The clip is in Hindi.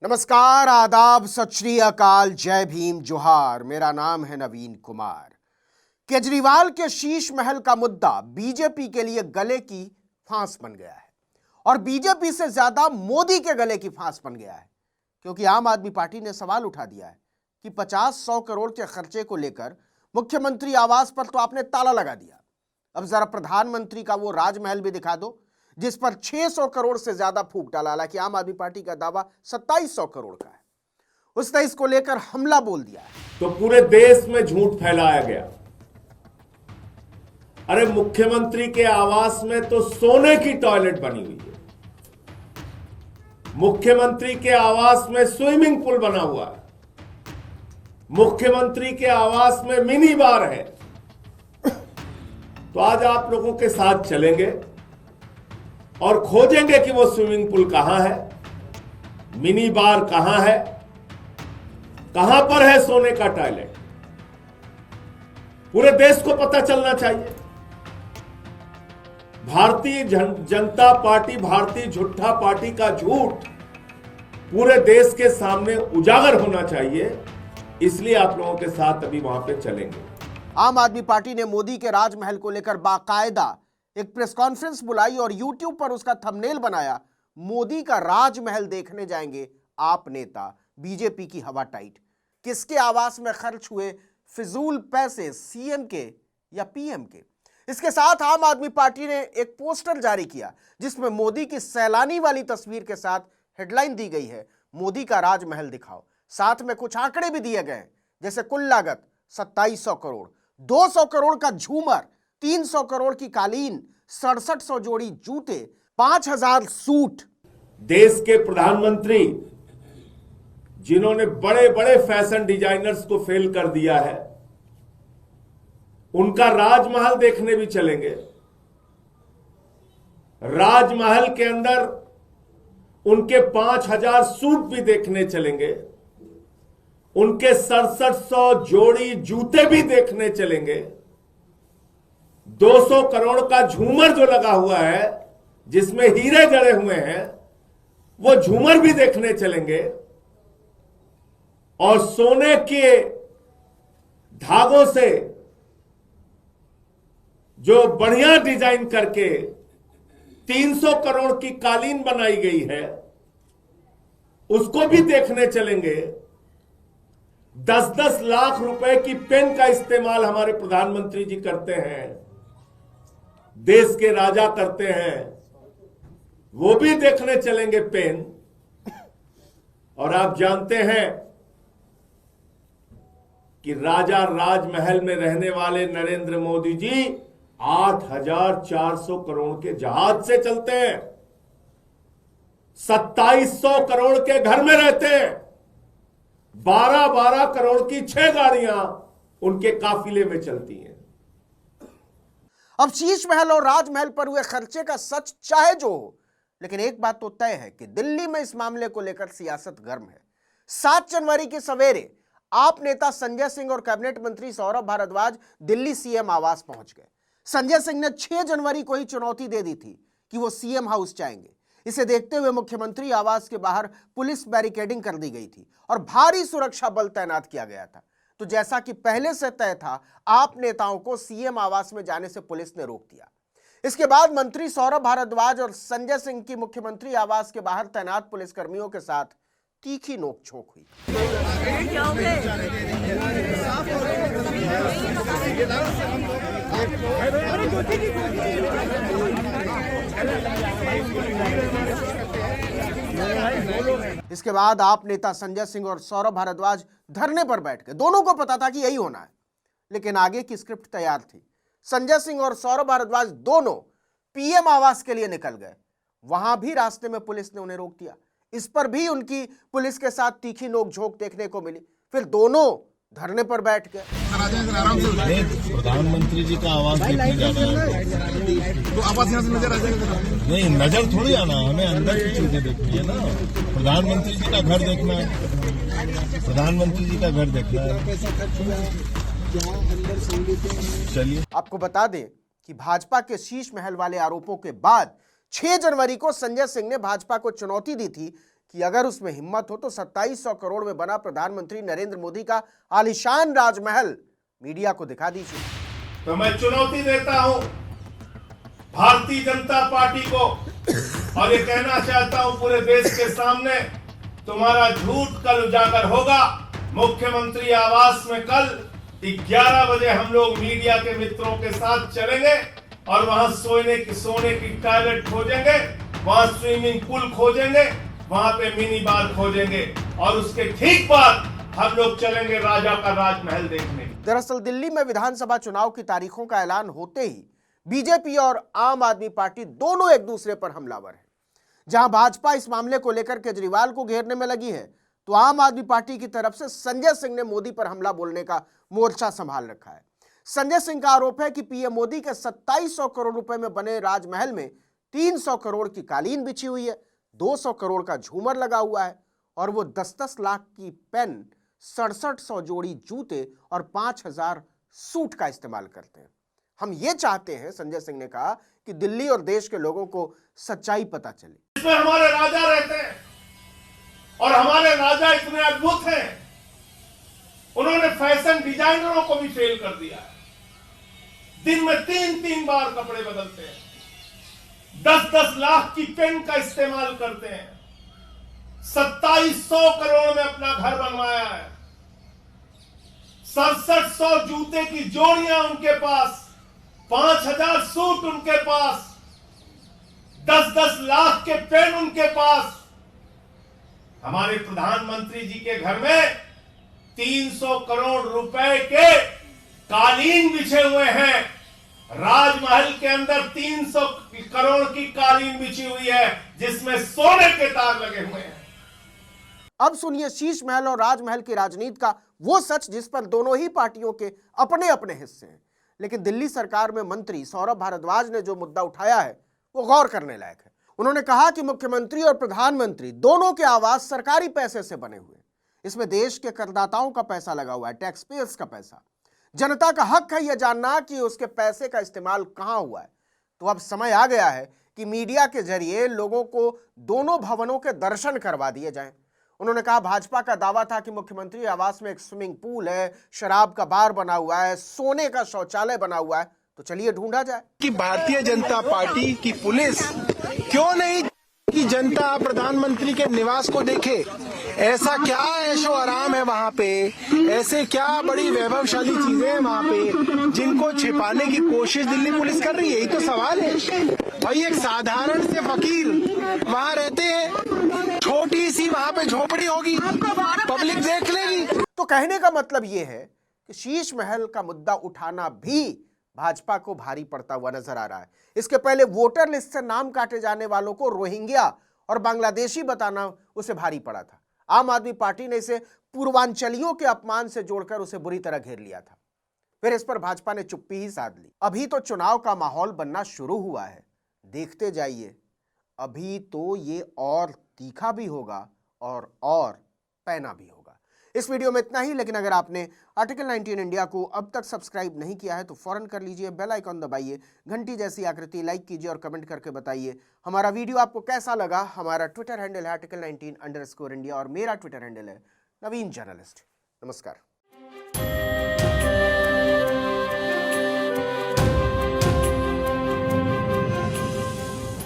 नमस्कार, आदाब, सत श्री अकाल, जय भीम, जोहार। मेरा नाम है नवीन कुमार। केजरीवाल के शीश महल का मुद्दा बीजेपी के लिए गले की फांस बन गया है और बीजेपी से ज्यादा मोदी के गले की फांस बन गया है, क्योंकि आम आदमी पार्टी ने सवाल उठा दिया है कि 50-100 करोड़ के खर्चे को लेकर मुख्यमंत्री आवास पर तो आपने ताला लगा दिया। अब जरा प्रधानमंत्री का वो राजमहल भी दिखा दो जिस पर 600 करोड़ से ज्यादा फूंक डाला। हालांकि आम आदमी पार्टी का दावा 2700 करोड़ का है। उसने इसको लेकर हमला बोल दिया है। तो पूरे देश में झूठ फैलाया गया। अरे मुख्यमंत्री के आवास में तो सोने की टॉयलेट बनी हुई है, मुख्यमंत्री के आवास में स्विमिंग पूल बना हुआ है, मुख्यमंत्री के आवास में मिनी बार है। तो आज आप लोगों के साथ चलेंगे और खोजेंगे कि वो स्विमिंग पूल कहां है, मिनी बार कहां है, कहां पर है सोने का टॉयलेट। पूरे देश को पता चलना चाहिए। भारतीय जनता पार्टी, भारतीय झूठा पार्टी का झूठ पूरे देश के सामने उजागर होना चाहिए। इसलिए आप लोगों के साथ अभी वहां पे चलेंगे। आम आदमी पार्टी ने मोदी के राजमहल को लेकर बाकायदा एक प्रेस कॉन्फ्रेंस बुलाई और यूट्यूब पर उसका थंबनेल बनाया, मोदी का राजमहल देखने जाएंगे आप नेता, बीजेपी की हवा टाइट। किसके आवास में खर्च हुए फिजूल पैसे, सीएम के या पीएम के? इसके साथ आम आदमी पार्टी ने एक पोस्टर जारी किया जिसमें मोदी की सैलानी वाली तस्वीर के साथ हेडलाइन दी गई है, मोदी का राजमहल दिखाओ। साथ में कुछ आंकड़े भी दिए गए, जैसे कुल लागत 2700 करोड़, 200 करोड़ का झूमर, 300 करोड़ की कालीन, 6700 जोड़ी जूते, 5000 सूट। देश के प्रधानमंत्री जिन्होंने बड़े बड़े फैशन डिजाइनर्स को फेल कर दिया है, उनका राजमहल देखने भी चलेंगे। राजमहल के अंदर उनके 5000 सूट भी देखने चलेंगे, उनके 6700 जोड़ी जूते भी देखने चलेंगे, 200 करोड़ का झूमर जो लगा हुआ है जिसमें हीरे जड़े हुए हैं, वो झूमर भी देखने चलेंगे, और सोने के धागों से जो बढ़िया डिजाइन करके 300 करोड़ की कालीन बनाई गई है, उसको भी देखने चलेंगे। 10-10 लाख रुपए की पेन का इस्तेमाल हमारे प्रधानमंत्री जी करते हैं, देश के राजा करते हैं, वो भी देखने चलेंगे पेन। और आप जानते हैं कि राजा राजमहल में रहने वाले नरेंद्र मोदी जी 8400 करोड़ के जहाज से चलते हैं, 2700 करोड़ के घर में रहते हैं, 12-12 करोड़ की 6 गाड़ियां उनके काफिले में चलती हैं। अब शीश महल और राजमहल पर हुए खर्चे का सच चाहे जो हो, लेकिन एक बात तो तय है कि दिल्ली में इस मामले को लेकर सियासत गर्म है। 7 जनवरी के सवेरे आप नेता संजय सिंह और कैबिनेट मंत्री सौरभ भारद्वाज दिल्ली सीएम आवास पहुंच गए। संजय सिंह ने 6 जनवरी को ही चुनौती दे दी थी कि वो सीएम हाउस जाएंगे। इसे देखते हुए मुख्यमंत्री आवास के बाहर पुलिस बैरिकेडिंग कर दी गई थी और भारी सुरक्षा बल तैनात किया गया था। तो जैसा कि पहले से तय था, आप नेताओं को सीएम आवास में जाने से पुलिस ने रोक दिया। इसके बाद मंत्री सौरभ भारद्वाज और संजय सिंह की मुख्यमंत्री आवास के बाहर तैनात पुलिसकर्मियों के साथ तीखी नोकझोंक हुई। इसके बाद आप नेता संजय सिंह और सौरभ भारद्वाज धरने पर बैठ गए। दोनों को पता था कि यही होना है, लेकिन आगे की स्क्रिप्ट तैयार थी। संजय सिंह और सौरभ भारद्वाज दोनों पीएम आवास के लिए निकल गए। वहां भी रास्ते में पुलिस ने उन्हें रोक दिया। इस पर भी उनकी पुलिस के साथ तीखी नोकझोंक देखने को मिली। फिर दोनों धरने पर बैठ गए। प्रधानमंत्री जी का आवाज देखने जाना है तो आवाज यहाँ से नजर आ जाएगा। नहीं, नजर थोड़ी आना, हमें अंदर की चीजें देखनी है ना। प्रधानमंत्री जी का घर देखना है, प्रधानमंत्री जी का घर देखना है। चलिए, आपको बता दें कि भाजपा के शीश महल वाले आरोपों के बाद 6 जनवरी को संजय सिंह ने भाजपा को चुनौती दी थी कि अगर उसमें हिम्मत हो तो 2700 करोड़ में बना प्रधानमंत्री नरेंद्र मोदी का आलीशान राजमहल मीडिया को दिखा दीजिए। तो मैं चुनौती देता हूं भारतीय जनता पार्टी को और ये कहना चाहता हूं पूरे देश के सामने, तुम्हारा झूठ कल उजागर होगा। मुख्यमंत्री आवास में कल 11 बजे हम लोग मीडिया के मित्रों के साथ चलेंगे और वहां सोने की टॉयलेट खोजेंगे, वहां स्विमिंग पूल खोजेंगे, वहां पे मिनी बार खोजेंगे और उसके ठीक बाद हम लोग चलेंगे राजा का राजमहल देखने। दरअसल दिल्ली में विधानसभा चुनाव की तारीखों का ऐलान होते ही बीजेपी और आम आदमी पार्टी दोनों एक दूसरे पर हमलावर हैं। जहां भाजपा इस मामले को लेकर केजरीवाल को घेरने में लगी है, तो आम आदमी पार्टी की तरफ से संजय सिंह ने मोदी पर हमला बोलने का मोर्चा संभाल रखा है। संजय सिंह का आरोप है कि पीएम मोदी के 2700 करोड़ रुपए में बने राजमहल में 300 करोड़ की कालीन बिछी हुई है, 200 करोड़ का झूमर लगा हुआ है और वो 10-10 लाख की पेन, 6700 जोड़ी जूते और 5000 सूट का इस्तेमाल करते हैं। हम ये चाहते हैं, संजय सिंह ने कहा, कि दिल्ली और देश के लोगों को सच्चाई पता चले। इसमें हमारे राजा रहते हैं और हमारे राजा इतने अद्भुत हैं, उन्होंने फैशन डिजाइनरों को भी फेल कर दिया है। दिन में 3-3 बार कपड़े बदलते हैं, 10-10 लाख की पेन का इस्तेमाल करते हैं, 2700 करोड़ में अपना घर बनवाया है, 6700 जूते की जोड़ियां उनके पास, 5000 सूट उनके पास, 10-10 लाख के पेन उनके पास। हमारे प्रधानमंत्री जी के घर में 300 करोड़ रुपए के कालीन बिछे हुए हैं। राजमहल के अंदर 300 करोड़ की कालीन बिछी हुई है जिसमें सोने के तार लगे हुए हैं। अब सुनिए शीश महल और राजमहल की राजनीति का वो सच जिस पर दोनों ही पार्टियों के अपने अपने हिस्से हैं। लेकिन दिल्ली सरकार में मंत्री सौरभ भारद्वाज ने जो मुद्दा उठाया है वो गौर करने लायक है। उन्होंने कहा कि मुख्यमंत्री और प्रधानमंत्री दोनों के आवास सरकारी पैसे से बने हुए हैं। इसमें देश के करदाताओं का पैसा लगा हुआ है, टैक्स पेयर्स का पैसा। जनता का हक है यह जानना कि उसके पैसे का इस्तेमाल कहां हुआ है। तो अब समय आ गया है कि मीडिया के जरिए लोगों को दोनों भवनों के दर्शन करवा दिए जाएं। उन्होंने कहा, भाजपा का दावा था कि मुख्यमंत्री आवास में एक स्विमिंग पूल है, शराब का बार बना हुआ है, सोने का शौचालय बना हुआ है। तो चलिए ढूंढा जाए कि भारतीय जनता पार्टी की पुलिस क्यों नहीं कि जनता प्रधानमंत्री के निवास को देखे। ऐसा क्या ऐशो आराम है वहाँ पे, ऐसे क्या बड़ी वैभवशाली चीजें हैं वहाँ पे जिनको छिपाने की कोशिश दिल्ली पुलिस कर रही है। यही तो सवाल है भाई। एक साधारण से फकीर वहाँ रहते हैं, छोटी सी वहाँ पे झोपड़ी होगी, पब्लिक देख लेगी। तो कहने का मतलब यह है कि शीश महल का मुद्दा उठाना भी भाजपा को भारी पड़ता हुआ नजर आ रहा है। इसके पहले वोटर लिस्ट से नाम काटे जाने वालों को रोहिंग्या और बांग्लादेशी बताना उसे भारी पड़ा था। आम आदमी पार्टी ने इसे पूर्वांचलियों के अपमान से जोड़कर उसे बुरी तरह घेर लिया था। फिर इस पर भाजपा ने चुप्पी ही साध ली। अभी तो चुनाव का माहौल बनना शुरू हुआ है, देखते जाइए। अभी तो ये और तीखा भी होगा और पैना भी होगा। इस वीडियो में इतना ही, लेकिन अगर आपने आर्टिकल 19 इंडिया को अब तक सब्सक्राइब नहीं किया है तो फौरन कर लीजिए, बेल आइकॉन दबाइए, घंटी जैसी आकृति लाइक कीजिए और कमेंट करके बताइए हमारा वीडियो आपको कैसा लगा। हमारा ट्विटर हैंडल है article19_India और मेरा ट्विटर हैंडल है नवीन जर्नलिस्ट। नमस्कार।